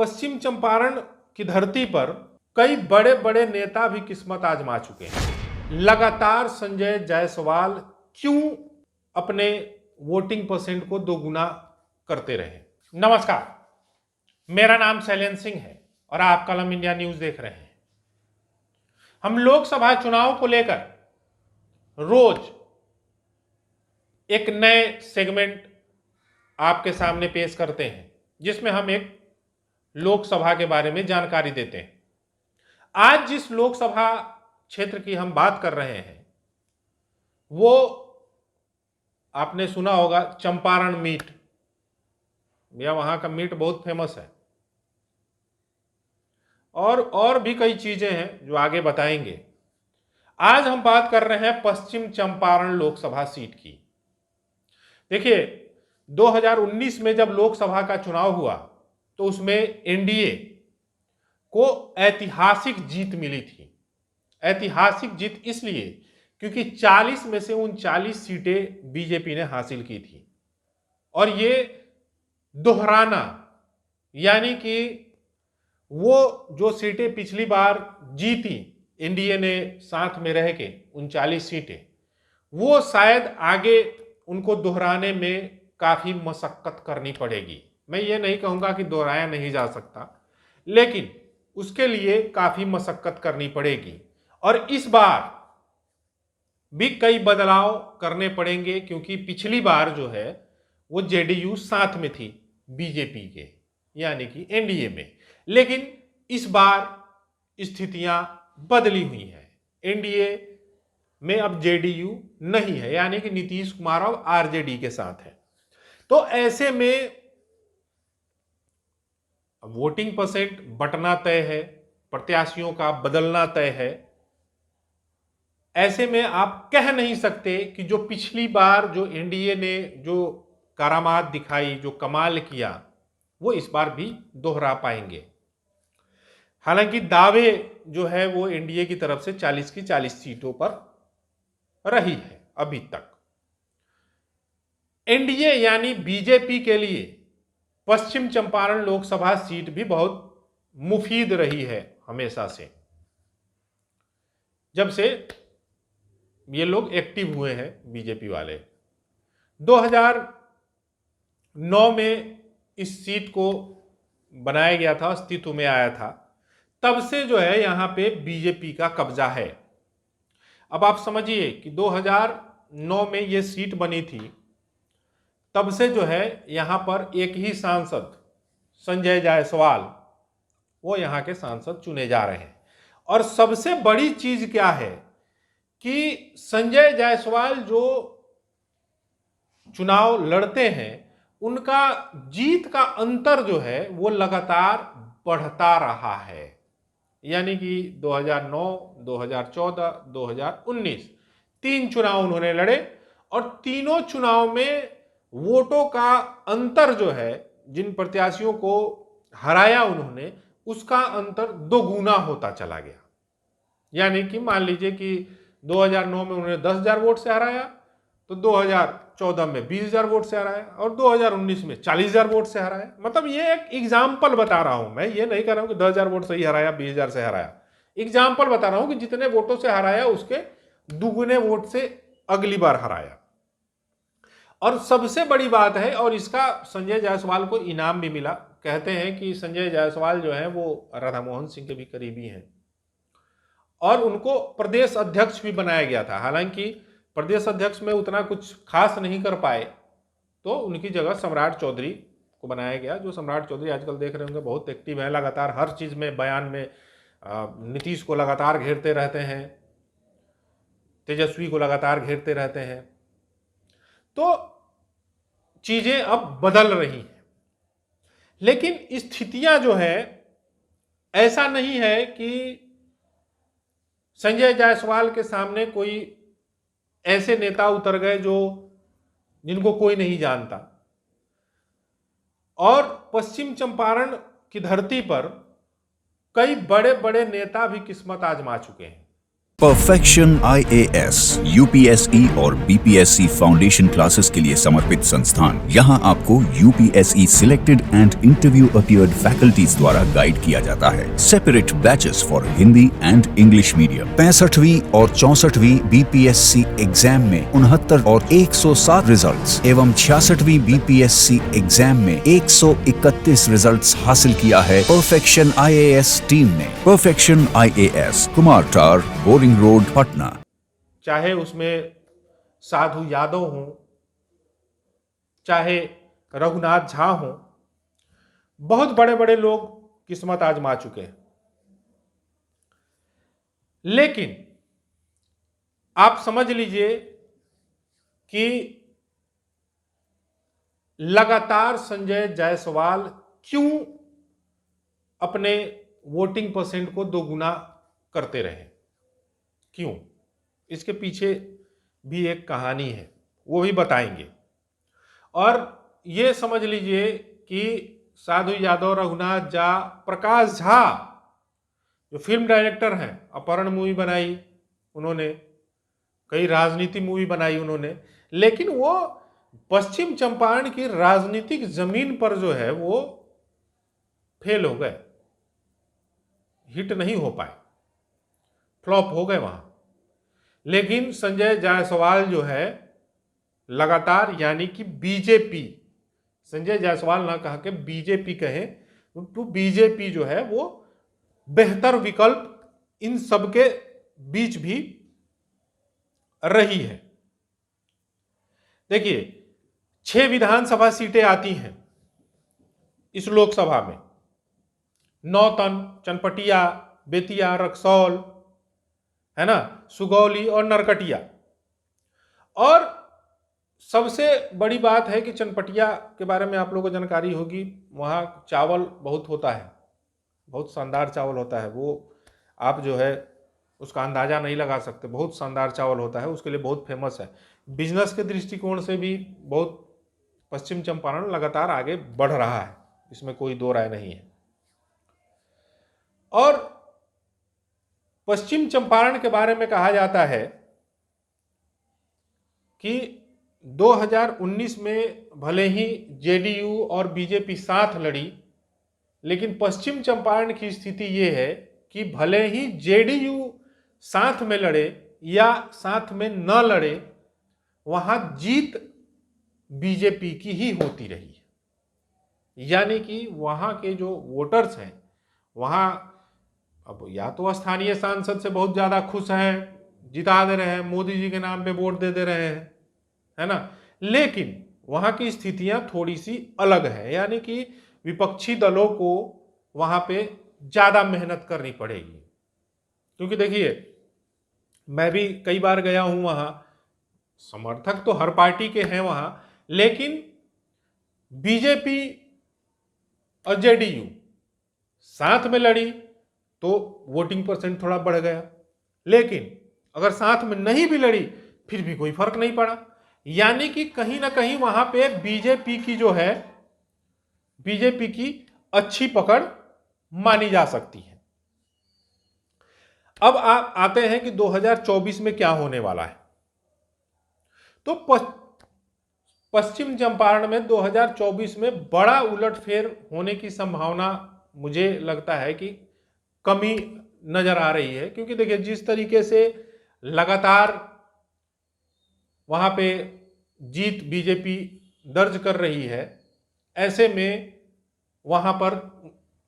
पश्चिम चंपारण की धरती पर कई बड़े बड़े नेता भी किस्मत आजमा चुके हैं। लगातार संजय जायसवाल क्यों अपने वोटिंग परसेंट को दोगुना करते रहे। नमस्कार, मेरा नाम शैलेंद्र सिंह है और आप कलम इंडिया न्यूज देख रहे हैं। हम लोकसभा चुनाव को लेकर रोज एक नए सेगमेंट आपके सामने पेश करते हैं, जिसमें हम एक लोकसभा के बारे में जानकारी देते हैं। आज जिस लोकसभा क्षेत्र की हम बात कर रहे हैं वो आपने सुना होगा चंपारण मीट, या वहां का मीट बहुत फेमस है, और भी कई चीजें हैं जो आगे बताएंगे। आज हम बात कर रहे हैं पश्चिम चंपारण लोकसभा सीट की। देखिए, 2019 में जब लोकसभा का चुनाव हुआ तो उसमें एनडीए को ऐतिहासिक जीत मिली थी। ऐतिहासिक जीत इसलिए क्योंकि 40 में से 39 सीटें बीजेपी ने हासिल की थी, और ये दोहराना, यानी कि वो जो सीटें पिछली बार जीती एनडीए ने साथ में रह के 39 सीटें, वो शायद आगे उनको दोहराने में काफी मशक्कत करनी पड़ेगी। मैं ये नहीं कहूंगा कि दोहराया नहीं जा सकता, लेकिन उसके लिए काफी मशक्कत करनी पड़ेगी। और इस बार भी कई बदलाव करने पड़ेंगे, क्योंकि पिछली बार जो है वो जेडीयू साथ में थी बीजेपी के, यानी कि एनडीए में, लेकिन इस बार स्थितियां बदली हुई हैं। एनडीए में अब जेडीयू नहीं है, यानी कि नीतीश कुमार अब आरजेडी के साथ है। तो ऐसे में वोटिंग परसेंट बंटना तय है, प्रत्याशियों का बदलना तय है। ऐसे में आप कह नहीं सकते कि जो पिछली बार जो एनडीए ने जो करामात दिखाई, जो कमाल किया, वो इस बार भी दोहरा पाएंगे। हालांकि दावे जो है वो एनडीए की तरफ से 40 की 40 सीटों पर रही है अभी तक। एनडीए यानी बीजेपी के लिए पश्चिम चंपारण लोकसभा सीट भी बहुत मुफीद रही है हमेशा से, जब से ये लोग एक्टिव हुए हैं बीजेपी वाले। 2009 में इस सीट को बनाया गया था, अस्तित्व में आया था, तब से जो है यहां पे बीजेपी का कब्जा है। अब आप समझिए कि 2009 में ये सीट बनी थी, तब से जो है यहां पर एक ही सांसद संजय जायसवाल, वो यहां के सांसद चुने जा रहे हैं। और सबसे बड़ी चीज क्या है कि संजय जायसवाल जो चुनाव लड़ते हैं, उनका जीत का अंतर जो है वो लगातार बढ़ता रहा है। यानी कि 2009, 2014, 2019 तीन चुनाव उन्होंने लड़े, और तीनों चुनाव में वोटों का अंतर जो है, जिन प्रत्याशियों को हराया उन्होंने, उसका अंतर दोगुना होता चला गया। यानी कि मान लीजिए कि 2009 में उन्होंने 10,000 वोट से हराया, तो 2014 में 20,000 वोट से हराया, और 2019 में 40,000 वोट से हराया। मतलब ये एक एग्जाम्पल बता रहा हूं, मैं ये नहीं कह रहा हूं कि 10,000 वोट से ही हराया, 20,000 से हराया। एग्जाम्पल बता रहा हूं कि जितने वोटों से हराया उसके दुगुने वोट से अगली बार हराया। और सबसे बड़ी बात है, और इसका संजय जायसवाल को इनाम भी मिला। कहते हैं कि संजय जायसवाल जो है वो राधा मोहन सिंह के भी करीबी हैं, और उनको प्रदेश अध्यक्ष भी बनाया गया था। हालांकि प्रदेश अध्यक्ष में उतना कुछ खास नहीं कर पाए, तो उनकी जगह सम्राट चौधरी को बनाया गया। जो सम्राट चौधरी आजकल देख रहे होंगे बहुत एक्टिव है, लगातार हर चीज में, बयान में नीतीश को लगातार घेरते रहते हैं, तेजस्वी को लगातार घेरते रहते हैं। तो चीजें अब बदल रही हैं, लेकिन स्थितियां जो है, ऐसा नहीं है कि संजय जायसवाल के सामने कोई ऐसे नेता उतर गए जिनको कोई नहीं जानता। और पश्चिम चंपारण की धरती पर कई बड़े बड़े नेता भी किस्मत आजमा चुके हैं। परफेक्शन IAS, UPSE और BPSC फाउंडेशन क्लासेस के लिए समर्पित संस्थान। यहाँ आपको UPSE selected and interview appeared faculties द्वारा गाइड किया जाता है। Separate batches for Hindi and English medium. 65वीं और 64वीं BPSC एग्जाम में 69 और 107 रिजल्ट्स एवं 66वीं BPSC एग्जाम में 131 रिजल्ट्स हासिल किया है परफेक्शन IAS टीम ने। परफेक्शन IAS, कुमार टार, बोरिंग रोड, पटना। चाहे उसमें साधु यादव हों, चाहे रघुनाथ झा हों, बहुत बड़े बड़े लोग किस्मत आजमा चुके हैं। लेकिन आप समझ लीजिए कि लगातार संजय जायसवाल क्यों अपने वोटिंग परसेंट को दोगुना करते रहे, क्यों? इसके पीछे भी एक कहानी है, वो भी बताएंगे। और ये समझ लीजिए कि साधु यादव, रघुनाथ झा, प्रकाश झा जो फिल्म डायरेक्टर हैं, अपहरण मूवी बनाई उन्होंने, कई राजनीति मूवी बनाई उन्होंने, लेकिन वो पश्चिम चंपारण की राजनीतिक जमीन पर जो है वो फेल हो गए, हिट नहीं हो पाए, फ्लॉप हो गए वहां। लेकिन संजय जायसवाल जो है लगातार, यानी कि बीजेपी, संजय जायसवाल ना कहा कि बीजेपी कहे, तो बीजेपी जो है वो बेहतर विकल्प इन सबके बीच भी रही है। देखिए 6 विधानसभा सीटें आती हैं इस लोकसभा में, नौतन, चनपटिया, बेतिया, रक्सौल, है ना, सुगौली और नरकटिया। और सबसे बड़ी बात है कि चनपटिया के बारे में आप लोगों को जानकारी होगी, वहाँ चावल बहुत होता है, बहुत शानदार चावल होता है, वो आप जो है उसका अंदाज़ा नहीं लगा सकते, बहुत शानदार चावल होता है, उसके लिए बहुत फेमस है। बिजनेस के दृष्टिकोण से भी बहुत पश्चिम चंपारण लगातार आगे बढ़ रहा है, इसमें कोई दो राय नहीं है। और पश्चिम चंपारण के बारे में कहा जाता है कि 2019 में भले ही जेडीयू और बीजेपी साथ लड़ी, लेकिन पश्चिम चंपारण की स्थिति यह है कि भले ही जेडीयू साथ में लड़े या साथ में न लड़े, वहां जीत बीजेपी की ही होती रही है। यानी कि वहां के जो वोटर्स हैं, वहां अब या तो स्थानीय सांसद से बहुत ज्यादा खुश हैं, जिता दे रहे हैं, मोदी जी के नाम पे वोट दे रहे हैं, है ना, लेकिन वहां की स्थितियां थोड़ी सी अलग है। यानी कि विपक्षी दलों को वहां पे ज्यादा मेहनत करनी पड़ेगी, क्योंकि देखिए मैं भी कई बार गया हूं वहां, समर्थक तो हर पार्टी के हैं वहां, लेकिन बीजेपी और जेडीयू साथ में लड़ी तो वोटिंग परसेंट थोड़ा बढ़ गया, लेकिन अगर साथ में नहीं भी लड़ी फिर भी कोई फर्क नहीं पड़ा। यानी कि कहीं ना कहीं वहां पे बीजेपी की जो है, बीजेपी की अच्छी पकड़ मानी जा सकती है। अब आप आते हैं कि 2024 में क्या होने वाला है। तो पश्चिम चंपारण में 2024 में बड़ा उलटफेर होने की संभावना मुझे लगता है कि कमी नजर आ रही है, क्योंकि देखिए जिस तरीके से लगातार वहां पे जीत बीजेपी दर्ज कर रही है, ऐसे में वहां पर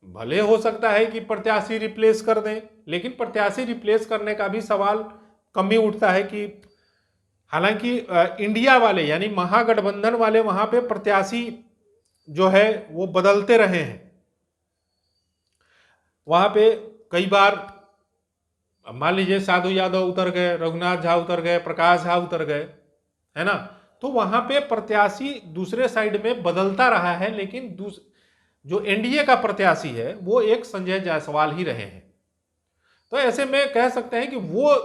भले हो सकता है कि प्रत्याशी रिप्लेस कर दें, लेकिन प्रत्याशी रिप्लेस करने का भी सवाल कम ही उठता है कि हालांकि इंडिया वाले यानी महागठबंधन वाले वहां पे प्रत्याशी जो है वो बदलते रहे हैं। वहां पे कई बार मान लीजिए साधु यादव उतर गए, रघुनाथ झा उतर गए, प्रकाश झा उतर गए, है ना, तो वहां पे प्रत्याशी दूसरे साइड में बदलता रहा है, लेकिन जो एनडीए का प्रत्याशी है वो एक संजय जायसवाल ही रहे हैं। तो ऐसे में कह सकते हैं कि वो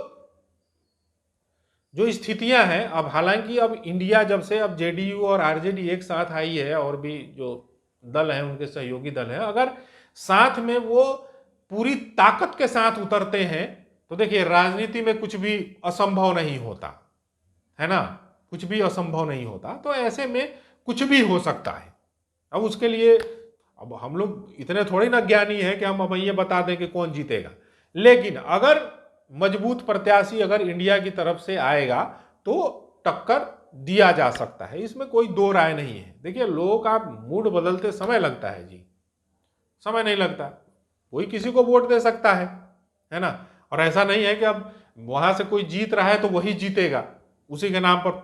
जो स्थितियां हैं, अब हालांकि अब इंडिया जब से अब जेडीयू और आरजेडी एक साथ आई है, और भी जो दल हैं उनके सहयोगी दल हैं, अगर साथ में वो पूरी ताकत के साथ उतरते हैं तो देखिए, राजनीति में कुछ भी असंभव नहीं होता है ना, कुछ भी असंभव नहीं होता। तो ऐसे में कुछ भी हो सकता है। अब उसके लिए अब हम लोग इतने थोड़ी ना ज्ञानी हैं कि हम अब ये बता दें कि कौन जीतेगा, लेकिन अगर मजबूत प्रत्याशी अगर इंडिया की तरफ से आएगा तो टक्कर दिया जा सकता है, इसमें कोई दो राय नहीं है। देखिए, लोगों का मूड बदलते समय लगता है जी, समय नहीं लगता। कोई किसी को वोट दे सकता है ना, और ऐसा नहीं है कि अब वहां से कोई जीत रहा है तो वही जीतेगा, उसी के नाम पर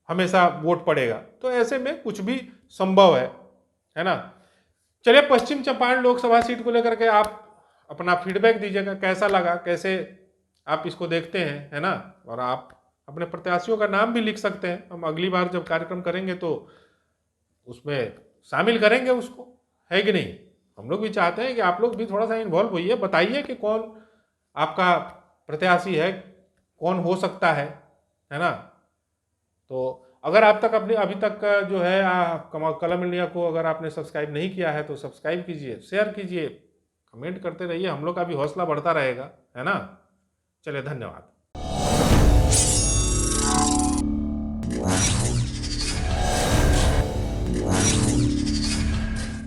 हमेशा वोट पड़ेगा। तो ऐसे में कुछ भी संभव है ना। चलिए, पश्चिम चंपारण लोकसभा सीट को लेकर के आप अपना फीडबैक दीजिएगा, कैसा लगा, कैसे आप इसको देखते हैं, है ना। और आप अपने प्रत्याशियों का नाम भी लिख सकते हैं, हम अगली बार जब कार्यक्रम करेंगे तो उसमें शामिल करेंगे उसको, है कि नहीं। हम लोग भी चाहते हैं कि आप लोग भी थोड़ा सा इन्वॉल्व होइए, बताइए कि कौन आपका प्रत्याशी है, कौन हो सकता है ना। तो अगर आप तक अपने अभी तक का जो है कलम इंडिया को अगर आपने सब्सक्राइब नहीं किया है तो सब्सक्राइब कीजिए, शेयर कीजिए, कमेंट करते रहिए, हम लोग का भी हौसला बढ़ता रहेगा, है ना। चलिए, धन्यवाद।